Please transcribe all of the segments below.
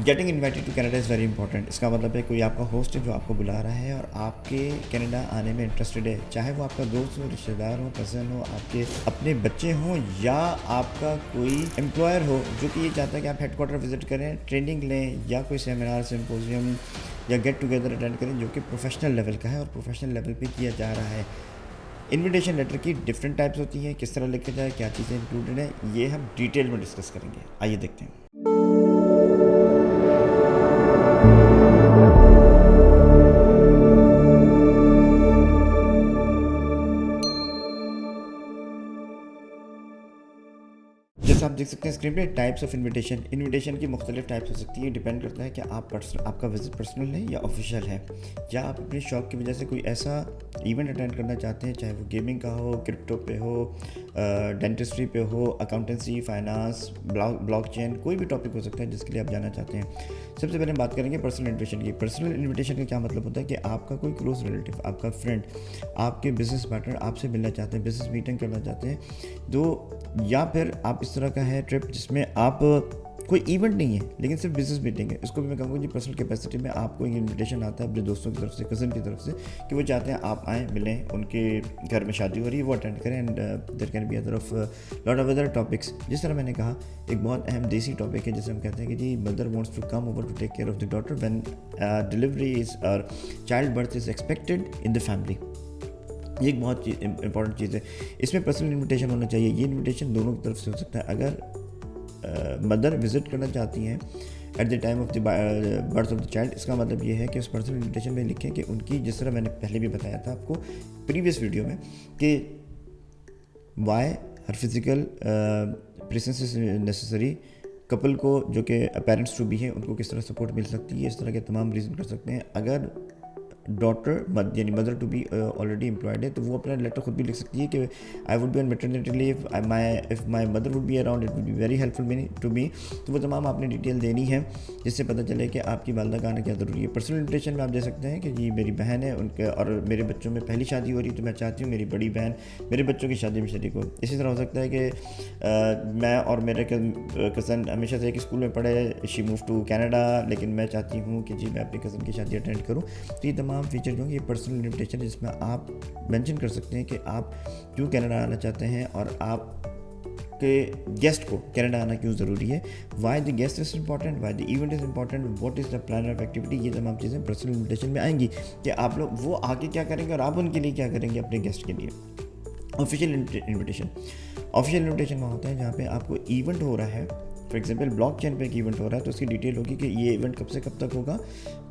Getting invited to Canada is very important. इसका मतलब है कोई आपका होस्ट है जो आपको बुला रहा है और आपके कनाडा आने में इंटरेस्टेड है, चाहे वो आपका दोस्त हो, रिश्तेदार हो, कज़न हो, आपके अपने बच्चे हों, या आपका कोई एम्प्लॉयर हो जो कि ये चाहता है कि आप हेडक्वार्टर विजिट करें, ट्रेनिंग लें, या कोई सेमिनार, सिम्पोजियम या गेट टुगेदर अटेंड करें जो कि प्रोफेशनल लेवल का है और प्रोफेशनल लेवल पे किया जा रहा है। इनविटेशन लेटर की डिफरेंट टाइप्स होती हैं, किस तरह लिखा जाए, क्या चीज़ें इंक्लूडेड हैं, ये हम डिटेल में डिस्कस करेंगे। आइए देखते हैं। जैसा आप देख सकते हैं स्क्रीन पे, टाइप्स ऑफ इनविटेशन की मुख्तलिफ टाइप्स हो सकती है। डिपेंड करता है कि आपका विजिट पर्सनल है या ऑफिशियल है, या आप अपने शौक की वजह से कोई ऐसा इवेंट अटेंड करना चाहते हैं, चाहे वो गेमिंग का हो, क्रिप्टो पे हो, डेंटिस्ट्री पे हो, अकाउंटेंसी, फाइनेंस, ब्लॉकचेन, कोई भी टॉपिक हो सकता है जिसके लिए आप जाना चाहते हैं। सबसे पहले बात करेंगे पर्सनल इन्विटेशन की। पर्सनल इन्विटेशन का क्या मतलब होता है कि आपका कोई क्लोज रिलेटिव, आपका फ्रेंड, आपके बिजनेस पार्टनर आपसे मिलना चाहते हैं, बिजनेस मीटिंग करना चाहते हैं, तो या फिर आप इस तरह का है ट्रिप जिसमें आप कोई इवेंट नहीं है लेकिन सिर्फ बिजनेस मीटिंग है, इसको भी मैं कहूँगा जी पर्सनल कैपेसिटी में आपको एक इन्विटेशन आता है अपने दोस्तों की तरफ से, कज़न की तरफ से, कि वो चाहते हैं आप आएँ, मिलें, उनके घर में शादी हो रही है वो अटेंड करें। And there can be other of lot of other topics. जिस तरह मैंने कहा, एक बहुत अहम देसी टॉपिक है जिसे हम कहते हैं कि जी mother wants to come over to take care of the daughter when delivery is और child birth is expected in the family. ये एक बहुत इंपॉर्टेंट चीज़ है। इसमें पर्सनल इन्विटेशन होना चाहिए। ये इन्विटेशन दोनों की तरफ से हो सकता है। अगर मदर विजिट करना चाहती हैं at the time of the birth of the child, इसका मतलब ये है कि उस पर्सनल इन्विटेशन में लिखें कि उनकी, जिस तरह मैंने पहले भी बताया था आपको प्रीवियस वीडियो में, कि why her physical presence is necessary, couple को जो कि पेरेंट्स टू बी हैं उनको किस तरह सपोर्ट मिल सकती है, इस तरह के तमाम रीज़न कर सकते हैं। अगर डॉटर यानी mother to be already employed है तो वो अपना लेटर खुद भी लिख सकती है कि I would be on maternity leave, if my mother would be around it would be very helpful to me. तो वो तमाम आपने डिटेल देनी है जिससे पता चले कि आपकी वालदा का आना क्या ज़रूरी है। पर्सनल इन्विटेशन में आप दे सकते हैं कि जी मेरी बहन है, उनके और मेरे बच्चों में पहली शादी हो रही है तो मैं चाहती हूँ मेरी बड़ी बहन मेरे बच्चों की शादी में शरीक हो। इसी तरह हो सकता है कि मैं और मेरे कज़न हमेशा से एक स्कूल में पढ़े, शी मूव टू कनाडा, लेकिन मैं चाहती हूँ कि जी मैं अपनी कज़न की शादी अटेंड करूँ। तो ये तमाम फीचर जो है ये पर्सनल इन्विटेशन, जिसमें आप मेंशन कर सकते हैं कि आप क्यों कनाडा आना चाहते हैं और आप के गेस्ट को कनाडा आना क्यों ज़रूरी है, why the guest is important, why the event is important, what is the plan of activity. ये तमाम चीज़ें पर्सनल इन्विटेशन में आएंगी कि आप लोग वो आगे क्या करेंगे और आप उनके लिए क्या करेंगे अपने गेस्ट के लिए। ऑफिशियल इन्विटेशन वहाँ होता है जहाँ पे आपको इवेंट हो रहा है। फॉर एग्जांपल ब्लॉकचेन पे एक इवेंट हो रहा है तो उसकी डिटेल होगी कि ये इवेंट कब से कब तक होगा,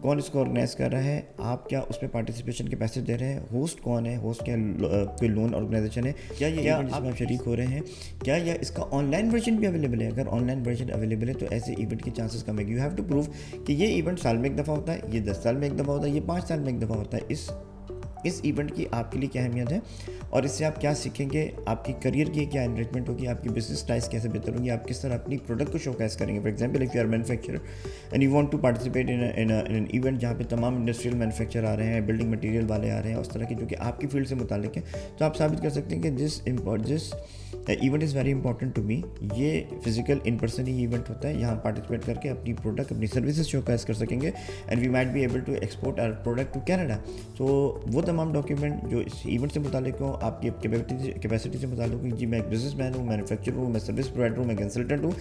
कौन इसको ऑर्गेनाइज कर रहा है, आप क्या उसमें पार्टिसिपेशन के पैसे दे रहे हैं, होस्ट कौन है, होस्ट क्या कोई लोन ऑर्गेनाइजेशन है, क्या ये इवेंट जिसमें आप शरीक हो रहे हैं, क्या या इसका ऑनलाइन वर्जन भी अवेलेबल है। अगर ऑनलाइन वर्जन अवेलेबल है तो ऐसे इवेंट के चांसेस कम है। यू हैव टू प्रूव कि ये इवेंट साल में एक दफ़ा होता है, ये 10 साल में एक दफ़ा होता है, ये 5 साल में एक दफ़ा होता है। इस इवेंट की आपके लिए क्या अहमियत है और इससे आप क्या सीखेंगे, आपकी करियर की क्या एनरिचमेंट होगी, आपकी बिजनेस टाइज कैसे बेहतर होगी, आप किस तरह अपनी प्रोडक्ट को शोकेस करेंगे। For example if you are manufacturer and you want to participate in an event जहाँ पे तमाम इंडस्ट्रियल मैन्युफैक्चर आ रहे हैं, बिल्डिंग मटेरियल वाले आ रहे हैं, उस तरह के जो कि आपकी फील्ड से मुतालिक है, तो आप साबित कर सकते हैं कि this event is very important to me. ये फिजिकल इन पर्सन ही इवेंट होता है, यहाँ पार्टिसिपेट करके अपनी प्रोडक्ट, अपनी सर्विसेज शोकेस कर सकेंगे and we might be able to export our product to Canada. तो वो तमाम डॉक्यूमेंट जो इस इवेंट से मुतालिक हो, आपकी कैपेसिटी से मुतालिक हो, जी मैं एक बिजनेसमैन हूँ, मैन्युफैक्चरर हूँ, मैं सर्विस प्रोवाइडर हूँ, मैं कंसल्टेंट हूँ,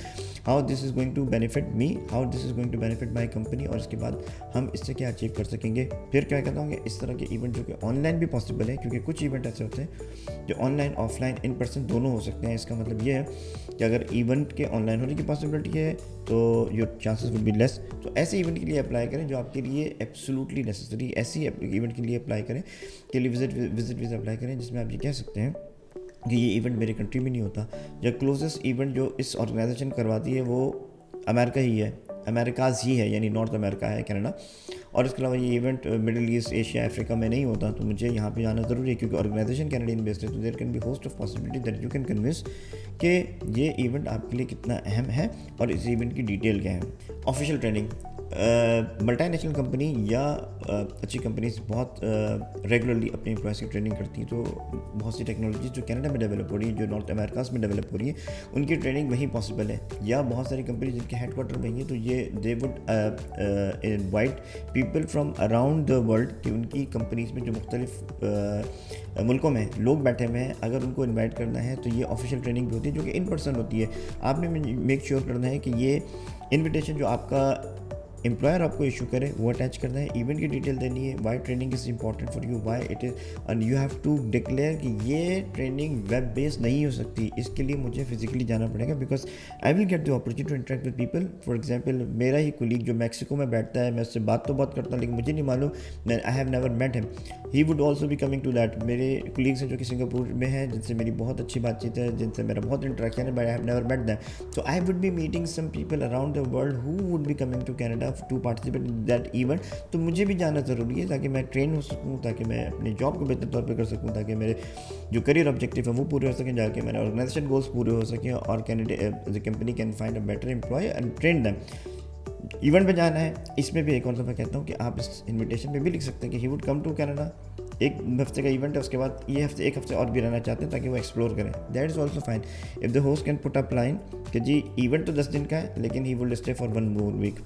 how this is going to benefit me, how this is going to benefit my company, और इसके बाद हम इससे क्या अचीव कर सकेंगे। फिर क्या कहता हूँ, इस तरह के इवेंट जो कि ऑनलाइन भी पॉसिबल है, क्योंकि कुछ इवेंट ऐसे होते हैं जो ऑनलाइन, ऑफलाइन, इन पर्सन दोनों हो सकते हैं। इसका मतलब ये है कि अगर इवेंट के ऑनलाइन होने की पॉसिबिलिटी है तो your chances will be less. तो ऐसे इवेंट के लिए अप्लाई करें जो आपके लिए एब्सोल्युटली नेसेसरी, ऐसी इवेंट के लिए अप्लाई करें, के लिए विजिट वीज़ा अप्लाई करें जिसमें आप ये कह सकते हैं कि ये इवेंट मेरे कंट्री में नहीं होता, या क्लोजेस्ट इवेंट जो इस ऑर्गेनाइजेशन करवाती है वो अमेरिका ही है, अमेरिकाज़ ही है, यानी नॉर्थ अमेरिका है, कनाडा। और इसके अलावा ये event middle east, Asia, Africa में नहीं होता, तो मुझे यहाँ पे जाना ज़रूरी है क्योंकि ऑर्गेनाइजेशन कैनेडियन बेस्ड है। तो there can be host of possibility that you can convince कि ये इवेंट आपके लिए कितना अहम है और इस इवेंट की डिटेल क्या है। ऑफिशियल ट्रेनिंग, मल्टीनेशनल कंपनी या अच्छी कंपनीज बहुत रेगुलरली अपने एम्प्लॉयज़ की ट्रेनिंग करती हैं। तो बहुत सी टेक्नोलॉजी जो कनाडा में डेवलप हो रही है, जो नॉर्थ अमेरिकाज में डेवलप हो रही है, उनकी ट्रेनिंग वहीं पॉसिबल है। या बहुत सारी कंपनी जिनके हेडक्वार्टर वहीं है, तो ये they would invite people from around the world कि उनकी कंपनीज में जो मुख्तलिफ मुल्कों में लोग बैठे हुए हैं, अगर उनको इन्वाइट करना है तो ये ऑफिशियल ट्रेनिंग भी होती है जो कि इन पर्सन होती है। आपने मेक श्योर करना है कि ये इन्विटेशन जो आपका एम्प्लॉयर आपको इशू करे वो अटैच करना है, इवेंट की डिटेल देनी है, why training is important for you, why it is, and you have to declare कि ये ट्रेनिंग वेब बेस्ड नहीं हो सकती, इसके लिए मुझे फिजिकली जाना पड़ेगा, because I will get the opportunity to interact with people. For example मेरा ही कुलीग जो मैक्सिको में बैठता है, मैं उससे बात तो बहुत करता हूँ लेकिन मुझे नहीं मालूम, मैं I have never met him, he would also भी कमिंग टू दैट। मेरे कुलीग्स हैं जो कि सिंगापुर में हैं, जिनसे मेरी बहुत अच्छी बातचीत है, जिनसे मेरा बहुत इंटरेक्शन है, but I have never met them. So I would be meeting some people around the world who would be coming to Canada to participate that event. तो मुझे भी जाना ज़रूरी है ताकि मैं ट्रेन हो सकूँ, ताकि मैं अपने जॉब को बेहतर तौर पे कर सकूँ, ताकि मेरे जो करियर ऑब्जेक्टिव है वो पूरे हो सकें, जाके मेरे ऑर्गेनाइजेशन गोल्स पूरे हो सकें, और candidate the company can find a better employ and train them. Event पे जाना है, इसमें भी एक और दफ़ा कहता हूँ कि आप इस इन्विटेशन पे भी लिख सकते हैं कि he would come to Canada. एक हफ्ते का इवेंट है, उसके बाद ये हफ्ते एक हफ्ते और भी रहना चाहते हैं ताकि वो एक्सप्लोर करें, that is also fine. If the host can put up line कि जी इवेंट तो 10 दिन का है लेकिन he will stay for 1 more week,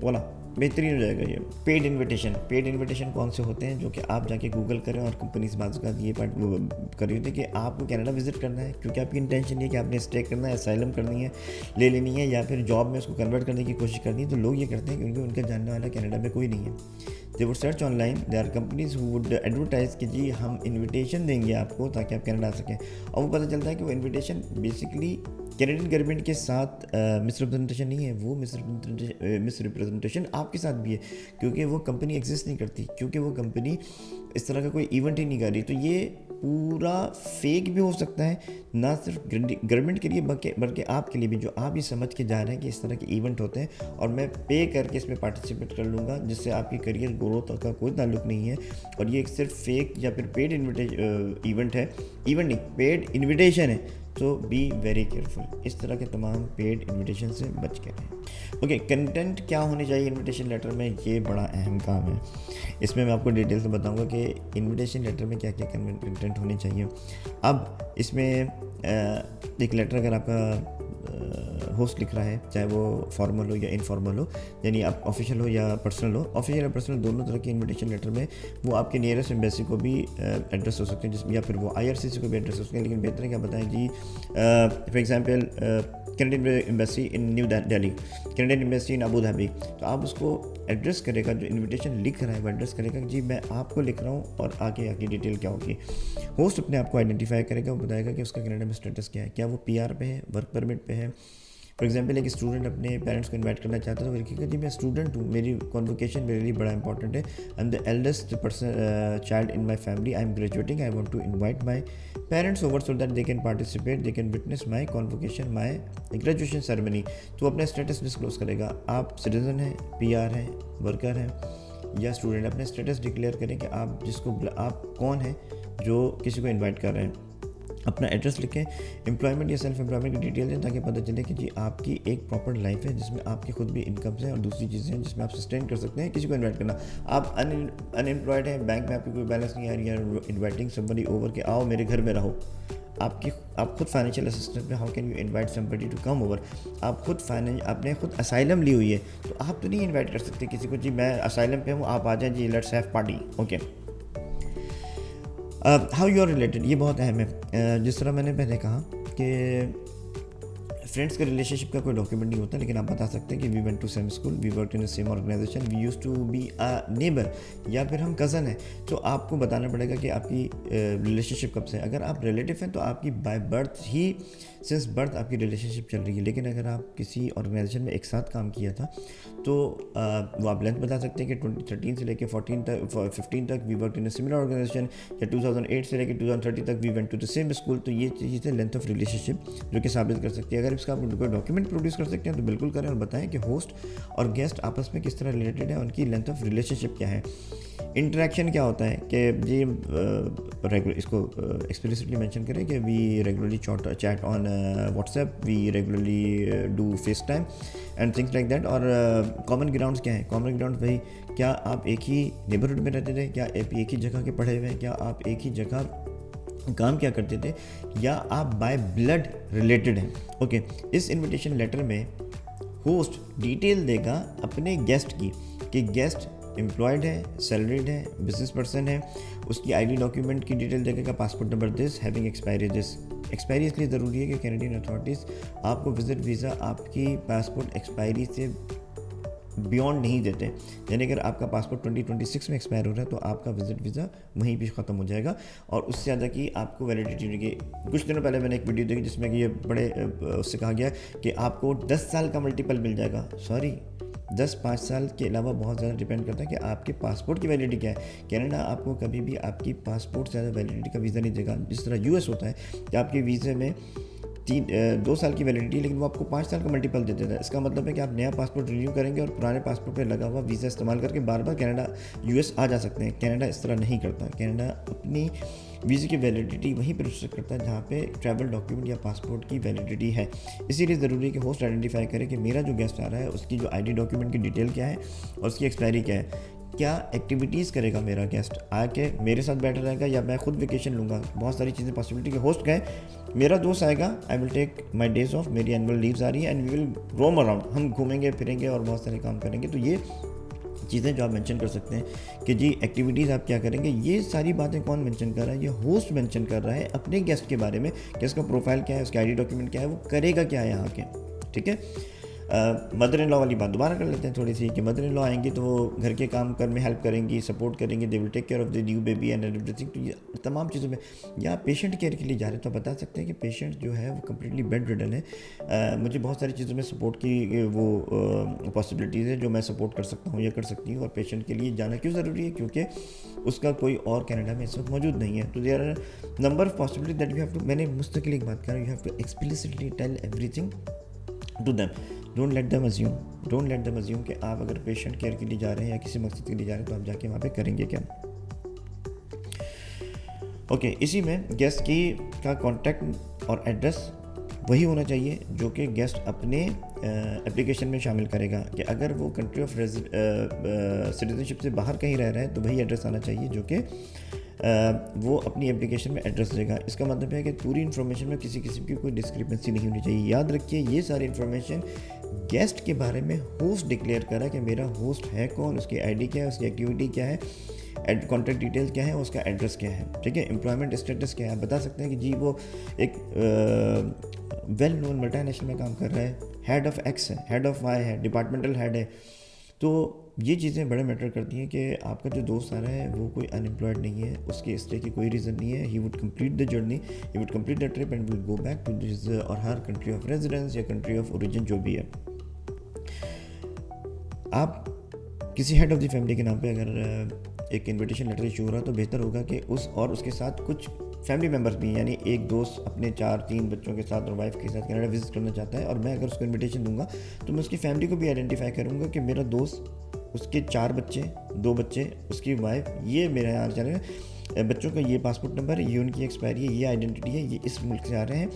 बोला बेहतरीन हो जाएगा ये। पेड इन्विटेशन कौन से होते हैं, जो कि आप जाके गूगल करें, और कंपनीज बात का ये पार्ट वो कर रही होती है कि आपको कनाडा विजिट करना है क्योंकि आपकी इंटेंशन ये कि आपने स्टे करना है, असाइलम करनी है, ले लेनी है, या फिर जॉब में उसको कन्वर्ट करने की कोशिश करनी है। तो लोग ये करते हैं क्योंकि उनका जानने वाला कनाडा में कोई नहीं है। They would search online, they are companies who would advertise कि जी हम इन्विटेशन देंगे आपको ताकि आप कनाडा आ सकें, और वो पता चलता है कि वो इन्विटेशन बेसिकली कैनेडियन गवर्नमेंट के साथ मिसरिप्रेजेंटेशन नहीं है, वो मिसरिप्रेजेंटेशन आपके साथ भी है, क्योंकि वो कंपनी एग्जिस्ट नहीं करती, क्योंकि वो कंपनी इस तरह का कोई इवेंट ही नहीं कर रही। तो ये पूरा फेक भी हो सकता है, ना सिर्फ गवर्नमेंट के लिए बल्कि आपके लिए भी, जो आप ये समझ के जा रहे हैं कि इस तरह के इवेंट होते हैं और मैं पे करके इसमें पार्टिसिपेट कर लूँगा, जिससे आपकी करियर ग्रोथ का कोई ताल्लुक नहीं है, और ये एक सिर्फ फेक या फिर पेड इवेंट है, इवेंट नहीं पेड इन्विटेशन है। तो बी वेरी केयरफुल, इस तरह के तमाम पेड इन्विटेशन से बच के रहें। ओके, कंटेंट क्या होने चाहिए इन्विटेशन लेटर में, ये बड़ा अहम काम है। इसमें मैं आपको डिटेल से बताऊंगा कि इन्विटेशन लेटर में क्या क्या कंटेंट होने चाहिए। अब इसमें एक लेटर अगर आपका होस्ट लिख रहा है, चाहे वो फॉर्मल हो या इनफॉर्मल हो, यानी आप ऑफिशियल हो या पर्सनल हो, ऑफिशियल या पर्सनल दोनों तरह के इन्विटेशन लेटर में वो आपके नियरेस्ट एम्बेसी को भी एड्रेस हो सकते हैं, जिसमें या फिर वो IRCC को भी एड्रेस हो सकते हैं। लेकिन बेहतर है क्या बताएं जी, for example Canadian embassy in New Delhi, Canadian embassy in Abu Dhabi, तो आप उसको एड्रेस करेगा, जो इन्विटेशन लिख रहा है वो एड्रेस करेगा कि जी मैं आपको लिख रहा हूँ, और आगे डिटेल क्या होगी। होस्ट अपने आप को आइडेंटिफाई करेगा, वो बताएगा कि उसका कनाडा में स्टेटस क्या है, क्या वो PR पे है, वर्क परमिट पे है। फॉर एग्जाम्पल एक स्टूडेंट अपने पेरेंट्स को इन्वाइट करना चाहता है तो वो लिखेगा जी मैं स्टूडेंट हूँ, मेरी कॉन्वोकेशन मेरे लिए बड़ा इंपॉर्टेंट है, I am the eldest person child in my family, I am graduating, I want to invite my parents over so that they can participate, they can witness my convocation, my graduation ceremony. तो अपना status disclose करेगा, आप citizen हैं, PR हैं, worker हैं या student, अपने status declare करें कि आप आप कौन हैं जो किसी को इन्वाइट कर रहे हैं। अपना एड्रेस लिखें, एम्प्लॉयमेंट या सेल्फ एम्प्लॉयमेंट की डिटेल दें ताकि पता चले कि जी आपकी एक प्रॉपर लाइफ है जिसमें आपकी खुद भी इनकम्स हैं और दूसरी चीज़ें हैं जिसमें आप सस्टेन कर सकते हैं। किसी को इन्वाइट करना, आप अनएम्प्लॉयड हैं, बैंक में आपकी कोई बैलेंस नहीं आ रही है, इन्वाइटिंग समबडी ओवर के आओ मेरे घर में रहो, आप खुद फाइनेंशियल असिस्टेंट में, how can you invite somebody to come over, आप खुद आपने खुद असाइलम ली हुई है तो आप तो नहीं इन्वाइट कर सकते किसी को जी मैं असाइलम पे हूँ आप आ जाए जी let's have party. Okay, how you are related, ये बहुत अहम है। जिस तरह मैंने पहले कहा कि फ्रेंड्स के रिलेशनशिप का कोई डॉक्यूमेंट नहीं होता, लेकिन आप बता सकते हैं कि we went to same school, we work in the same organization, we used to be a neighbour, या फिर हम कज़न हैं। तो आपको बताना पड़ेगा कि आपकी रिलेशनशिप कब से है। अगर आप रिलेटिव हैं तो आपकी by birth he, since birth आपकी रिलेशनशिप चल रही है। लेकिन अगर आप किसी ऑर्गेनाइजेशन में एक साथ काम किया था तो वो आप लेंथ बता सकते हैं कि 2013 से लेकर 15 तक we work in a similar organization, या 2008 से लेकर 2030 तक we went to the same school. तो ये चीज़ है लेंथ ऑफ रिलेशनशिप जो कि साबित कर सकती है। अगर इसका आप कोई डॉक्यूमेंट प्रोड्यूस कर सकते हैं तो बिल्कुल करें और बताएं कि होस्ट और गेस्ट आपस में किस तरह रिलेटेड है, उनकी लेंथ ऑफ रिलेशनशिप क्या है। इंटरेक्शन क्या होता है कि जी इसको एक्सप्लिसिटली मेंशन करें कि we regularly chat on WhatsApp, we regularly do face time and things like that. और कॉमन ग्राउंड्स क्या है? कॉमन ग्राउंड वही, क्या आप एक ही नेबरहुड में रहते थे, क्या आप एक ही जगह के पढ़े हुए हैं, क्या आप एक ही जगह काम क्या करते थे, या आप बाय ब्लड रिलेटेड हैं। ओके, इस इनविटेशन लेटर में होस्ट डिटेल देगा अपने गेस्ट की, कि गेस्ट एम्प्लॉयड है, सैलरीड है, बिजनेस पर्सन है, उसकी आईडी डॉक्यूमेंट की डिटेल देगा, passport number this, having expiry this. Expiry इसलिए ज़रूरी है कि कैनेडियन अथॉरिटीज़ आपको विजिट वीज़ा आपकी पासपोर्ट एक्सपायरी से बियॉन्ड नहीं देते। यानी अगर आपका पासपोर्ट 2026 में एक्सपायर हो रहा है तो आपका विजिट वीज़ा वहीं भी ख़त्म हो जाएगा और उससे ज़्यादा की आपको वैलिडिटी मिलेगी। कुछ दिनों पहले मैंने एक वीडियो देखी जिसमें कि ये बड़े उससे कहा गया कि आपको 10 साल का मल्टीपल मिल जाएगा। सॉरी, 5 साल के अलावा बहुत ज़्यादा डिपेंड करता है कि आपके पासपोर्ट की वैलिडिटी क्या है। कनाडा आपको कभी भी आपकी पासपोर्ट से ज़्यादा वैलिडिटी का वीज़ा नहीं देगा। जिस तरह यूएस होता है कि आपके वीज़े में 2 साल की वैलिडिटी, लेकिन वो आपको 5 साल का मल्टीपल दे देता है। इसका मतलब है कि आप नया पासपोर्ट रिन्यू करेंगे और पुराने पासपोर्ट पे लगा हुआ वीज़ा इस्तेमाल करके बार बार कनाडा यूएस आ जा सकते हैं। कनाडा इस तरह नहीं करता। कनाडा अपनी वीज़े की वैलिडिटी वहीं पर रिस्ट्रिक्ट करता है जहाँ पे ट्रैवल डॉक्यूमेंट या पासपोर्ट की वैलिडिटी है। इसीलिए ज़रूरी है कि होस्ट आइडेंटिफाई करे कि मेरा जो गेस्ट आ रहा है उसकी जो आईडी डॉक्यूमेंट की डिटेल क्या है और उसकी एक्सपायरी क्या है। क्या एक्टिविटीज़ करेगा मेरा गेस्ट, आके मेरे साथ बैठा रहेगा या मैं खुद वेकेशन लूँगा। बहुत सारी चीज़ें पॉसिबिलिटी के होस्ट गए, मेरा दोस्त आएगा, I will take my days off, मेरी एनुअल लीव्स आ रही है and we will roam around, हम घूमेंगे फिरेंगे और बहुत सारे काम करेंगे। तो ये चीज़ें जो आप मेंशन कर सकते हैं कि जी एक्टिविटीज़ आप क्या करेंगे, ये सारी बातें कौन मेंशन कर रहा है? ये होस्ट मेंशन कर रहा है अपने गेस्ट के बारे में कि उसका प्रोफाइल क्या है, उसका आईडी डॉक्यूमेंट क्या है, वो करेगा क्या है यहाँ के। ठीक है, मदर इन लॉ वाली बात दोबारा कर लेते हैं थोड़ी सी कि मदर इन लॉ आएंगी तो वो घर के काम कर में हेल्प करेंगी, सपोर्ट करेंगी, they will take care of the new baby and everything. तो ये तमाम चीज़ों में, या पेशेंट केयर के लिए जा रहे हैं तो बता सकते हैं कि पेशेंट जो है वो कम्प्लीटली बेड रिडन है, मुझे बहुत सारी चीज़ों में सपोर्ट की वो पॉसिबिलिटीज़ है जो मैं सपोर्ट कर सकता हूँ या कर सकती हूँ। और पेशेंट के लिए जाना क्यों ज़रूरी है? क्योंकि उसका कोई और कनाडा में इस वक्त मौजूद नहीं है। तो there are number of possibility that you have to, मैंने मुस्तकिल एक बात करा, you have to explicitly tell everything to them. Don't let them assume कि आप अगर पेशेंट केयर के लिए जा रहे हैं या किसी मकसद के लिए जा रहे हैं तो आप जाके वहाँ पे करेंगे क्या। ओके, इसी में गेस्ट की का कॉन्टैक्ट और एड्रेस वही होना चाहिए जो कि गेस्ट अपने एप्लीकेशन में शामिल करेगा। कि अगर वो कंट्री ऑफ सिटीजनशिप से बाहर कहीं रह रहा है तो वही एड्रेस आना चाहिए जो कि वो अपनी एप्लीकेशन में एड्रेस देगा। इसका मतलब है कि पूरी इन्फॉर्मेशन में किसी किस्म की कोई डिस्क्रिपेंसी नहीं होनी चाहिए। याद रखिए, ये सारी इन्फॉर्मेशन गेस्ट के बारे में होस्ट डिक्लेयर करा कि मेरा होस्ट है कौन, उसकी आईडी क्या है, उसकी एक्टिविटी क्या है, कॉन्टैक्ट डिटेल्स क्या है, उसका एड्रेस क्या है। ठीक है, एम्प्लॉयमेंट स्टेटस क्या है। आप बता सकते हैं कि जी वो एक वेल नोन मल्टीनेशनल में काम कर रहा है, हेड ऑफ एक्स है, हेड ऑफ वाई है, डिपार्टमेंटल हेड है। तो ये चीज़ें बड़े मैटर करती हैं कि आपका जो दोस्त आ रहा है वो कोई अनएम्प्लॉयड नहीं है, उसके इस तरह की कोई रीज़न नहीं है। He would complete the journey, he would complete the trip and will go back to this or her country of residence या कंट्री ऑफ ओरिजिन जो भी है। आप किसी हेड ऑफ द फैमिली के नाम पे अगर एक इन्विटेशन लेटर इशू हो रहा है तो बेहतर होगा कि उसके साथ कुछ फैमिली मेम्बर्स भी, यानी एक दोस्त अपने 4-3 बच्चों के साथ और वाइफ के साथ कनाडा विजिट करना चाहता है और मैं अगर उसको इन्विटेशन दूंगा तो मैं उसकी फैमिली को भी आइडेंटिफाई करूंगा कि मेरा दोस्त, उसके 4 बच्चे, 2 बच्चे, उसकी वाइफ, ये मेरे यहाँ चल रहे हैं, बच्चों का ये पासपोर्ट नंबर है, ये उनकी एक्सपायरी है, ये आइडेंटिटी है, ये इस मुल्क से आ रहे हैं।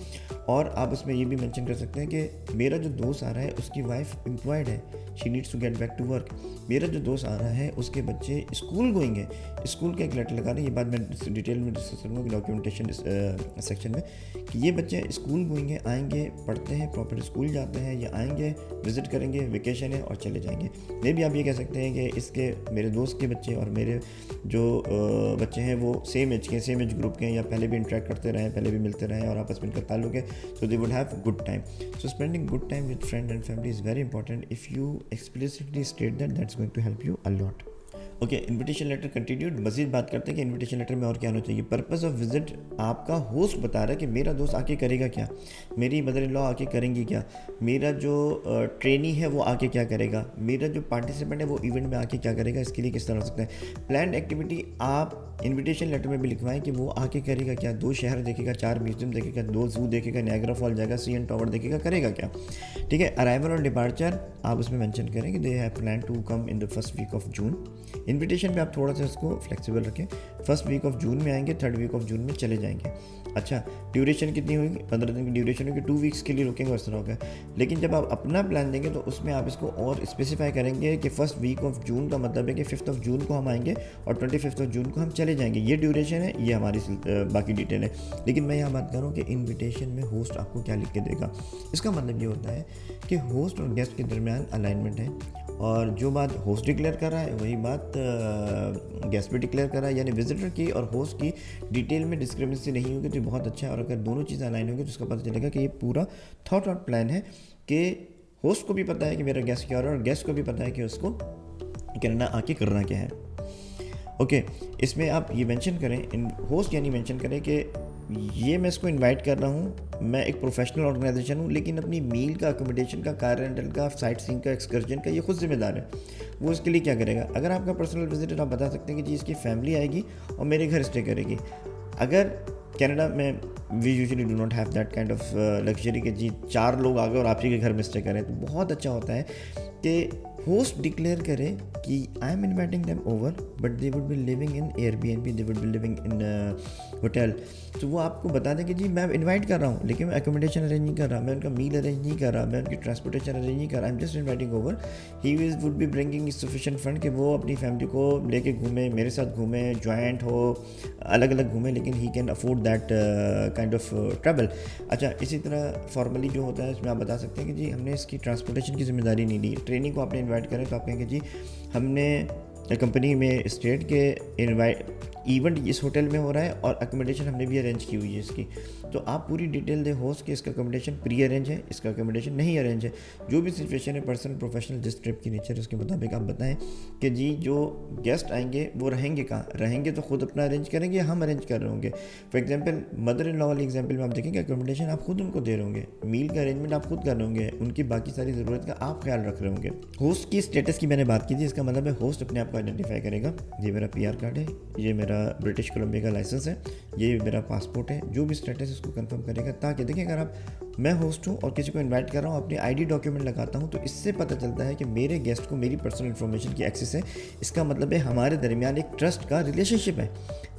और आप उसमें ये भी मेंशन कर सकते हैं कि मेरा जो दोस्त आ रहा है उसकी वाइफ एम्प्लॉयड है, she needs to get back to work. मेरा जो दोस्त आ रहा है उसके बच्चे स्कूल गोइंग है, स्कूल का एक लेटर लगा रहे हैं। ये बात मैं डिटेल में डिस्कस करूँगा डॉक्यूमेंटेशन सेक्शन में कि ये बच्चे स्कूल गोइंग है, आएंगे, पढ़ते हैं, प्रॉपर स्कूल जाते हैं, या आएंगे, विजिट करेंगे, वेकेशन है और चले जाएंगे। मे भी आप ये कह सकते हैं कि इसके मेरे दोस्त के बच्चे और मेरे जो बच्चे हैं वो सेम एज के, सेम एज ग्रुप के हैं, या पहले भी इंटरेक्ट करते रहे, पहले भी मिलते रहे और आपस में इनका ताल्लुक है, so they would have good time. So spending good time with friend and family is very important. If you explicitly state that, that's going to help you a lot. Okay, invitation letter continued. मज़ीद बात करते हैं कि invitation letter में और क्या होना चाहिए। पर्पस ऑफ विजिट, आपका होस्ट बता रहा है कि मेरा दोस्त आके करेगा क्या, मेरी मदर इन लॉ आके करेंगी क्या, मेरा जो ट्रेनी है वो आके क्या करेगा, मेरा जो पार्टिसिपेंट है वो इवेंट में आके क्या करेगा, इसके लिए किस तरह हो सकता है। प्लान्ड एक्टिविटी आप इन्विटेशन लेटर में भी लिखवाएं कि वो आके करेगा क्या। 2 शहर देखेगा, 4 म्यूजियम देखेगा, 2 जू देखेगा, नायग्रा फॉल जाएगा, CN टावर देखेगा, करेगा क्या। ठीक है, अराइवल और डिपार्चर आप उसमें मेंशन करें कि they have plan to come in the first week of June. Invitation पे आप थोड़ा सा इसको फ्लेक्सिबल रखें, फर्स्ट वीक ऑफ जून में आएंगे, 3rd वीक ऑफ जून में चले जाएंगे। अच्छा, ड्यूरेशन कितनी होगी? 15 दिन की ड्यूरेशन होगी, 2 वीक्स के लिए रुकेंगे, उस तरह होगा। लेकिन जब आप अपना प्लान देंगे तो उसमें आप इसको और स्पेसिफाई करेंगे कि फर्स्ट वीक ऑफ जून का मतलब है कि 5th ऑफ जून को हम आएंगे और 25th ऑफ जून को हम चले जाएंगे। ये ड्यूरेशन है, ये हमारी बाकी डिटेल है। लेकिन मैं यहाँ बात कर रहा हूँ कि इन्विटेशन में होस्ट आपको क्या लिख के देगा। इसका मतलब ये होता है कि होस्ट और गेस्ट के दरमियान अलाइनमेंट है, और जो बात होस्ट डिक्लेयर कर रहा है वही बात गेस्ट भी डिक्लेयर कर रहा है, यानी विजिटर की और होस्ट की डिटेल में डिस्क्रिपेंसी नहीं होगी, तो बहुत अच्छा है। और अगर दोनों चीज़ें अलाइन होंगी तो उसका पता चलेगा कि ये पूरा थॉट आउट प्लान है कि होस्ट को भी पता है कि मेरा गेस्ट क्या हो रहा है और गेस्ट को भी पता है कि उसको कनाडा आके करना क्या है। ओके, इसमें आप ये मेंशन करें, इन होस्ट यानी मेंशन करें कि ये मैं इसको इनवाइट कर रहा हूँ, मैं एक प्रोफेशनल ऑर्गेनाइजेशन हूँ, लेकिन अपनी मील का, अकोमोडेशन का, कार रेंटल का, साइट सीइंग का, एक्सकर्जन का ये खुद जिम्मेदार है। वो इसके लिए क्या करेगा? अगर आपका पर्सनल विजिटर, आप बता सकते हैं कि जी इसकी फैमिली आएगी और मेरे घर स्टे करेगी। अगर कनाडा में we usually do not have that kind of luxury कि जी 4 लोग आ गए और आप ही के घर में स्टे करें, तो बहुत अच्छा होता है कि होस्ट डिक्लेयर करे कि I am inviting them over but they would be living in Airbnb, they would be living in hotel. तो वो आपको बता दें कि जी मैं इनवाइट कर रहा हूँ, लेकिन मैं एकोमोडेशन अरेंज नहीं कर रहा, मैं उनका मील अरेंज नहीं कर रहा, मैं उनकी ट्रांसपोर्टेशन अरेंज नहीं कर रहा, I am just inviting over. He would be bringing sufficient fund कि वो अपनी फैमिली को लेके घूमे, मेरे साथ घूमे, जॉइंट हो, अलग अलग घूमे, लेकिन he can afford that kind of travel. अच्छा, इसी तरह फॉर्मली जो होता है इसमें आप बता सकते हैं कि जी हमने इसकी ट्रांसपोर्टेशन की जिम्मेदारी नहीं ली। ट्रेनिंग को आपने इन्वाइट करें तो आप कहेंगे जी हमने कंपनी में स्टेट के इवेंट इस होटल में हो रहा है और अकोमोडेशन हमने भी अरेंज की हुई है इसकी। तो आप पूरी डिटेल दें होस्ट कि इसका अकोमोडेशन प्री अरेंज है, इसका अकोमोडेशन नहीं अरेंज है, जो भी सिचुएशन है, पर्सनल प्रोफेशनल जिस ट्रिप की नेचर है उसके मुताबिक आप बताएं कि जी जो गेस्ट आएंगे वो रहेंगे कहाँ, रहेंगे तो खुद अपना अरेंज करेंगे या हम अरेंज कर रहे होंगे। For example mother in law वाली एग्जाम्पल में आप देखेंगे अकोमोडेशन आप खुद उनको दे रहे होंगे, मील का अरेंजमेंट आप खुद कर रहे होंगे, उनकी बाकी सारी ज़रूरत का आप ख्याल रख रहे होंगे। होस्ट की स्टेटस की मैंने बात की थी, इसका मतलब है होस्ट अपने आप को आइडेंटिफाई करेगा, ये मेरा PR कार्ड है, ये मेरा ब्रिटिश कोलंबिया का लाइसेंस है, ये मेरा पासपोर्ट है, जो भी स्टेटस है उसको कंफर्म करेगा। ताकि देखिए अगर आप मैं होस्ट हूँ और किसी को इनवाइट कर रहा हूँ, अपनी ID डॉक्यूमेंट लगाता हूँ, तो इससे पता चलता है कि मेरे गेस्ट को मेरी पर्सनल इन्फॉर्मेशन की एक्सेस है। इसका मतलब है हमारे दरमियान एक ट्रस्ट का रिलेशनशिप है।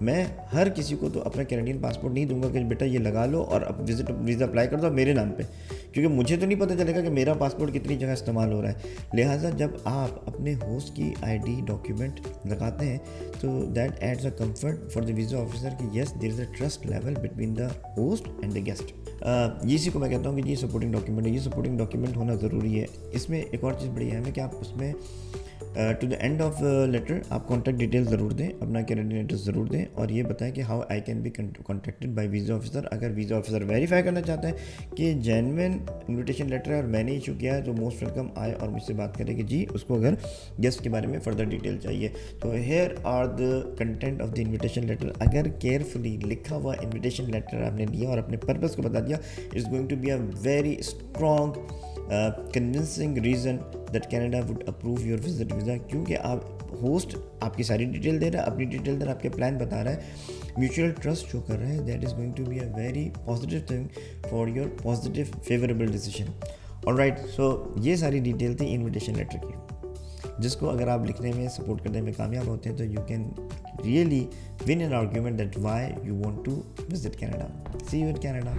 मैं हर किसी को तो अपना कैनेडियन पासपोर्ट नहीं दूंगा कि बेटा ये लगा लो और अब वीज़ा अप्लाई कर दो मेरे नाम पे, क्योंकि मुझे तो नहीं पता चलेगा कि मेरा पासपोर्ट कितनी जगह इस्तेमाल हो रहा है। लिहाजा जब आप अपने होस्ट की ID डॉक्यूमेंट लगाते हैं तो that adds a comfort for the visa officer कि yes there is a trust level between the host and the guest. इसी को मैं कहता हूँ कि ये सपोर्टिंग डॉक्यूमेंट है, ये सपोर्टिंग डॉक्यूमेंट होना ज़रूरी है। इसमें एक और चीज़ बड़ी अहम है कि आप उसमें to the end of letter आप कॉन्टैक्ट डिटेल ज़रूर दें, अपना कैनेडियन एड्रेस ज़रूर दें और ये बताएं कि how I can be contacted by visa officer. अगर वीज़ा ऑफिसर वेरीफाई करना चाहता है कि जेन्युइन इन्विटेशन लेटर है और मैंने इशू किया है, तो मोस्ट वेलकम आए और मुझसे बात करें कि जी उसको अगर गेस्ट के बारे में फर्दर डिटेल चाहिए। तो here are the content of the invitation letter. अगर केयरफुली लिखा हुआ इन्विटेशन लेटर आपने लिया और अपने पर्पज़ को बता दिया, it's going to be a very strong convincing reason that Canada would approve your visit visa. क्योंकि आप होस्ट आपकी सारी डिटेल दे रहा है, अपनी डिटेल दे रहा है, आपके प्लान बता रहा है, म्यूचुअल ट्रस्ट शो कर रहा है, that is going to be a very positive thing for your positive favourable decision. Alright, so ये सारी डिटेल थी इन्विटेशन लेटर की, जिसको अगर आप लिखने में सपोर्ट करने में कामयाब होते हैं तो you can really win an argument that why you want to visit Canada. See you in Canada.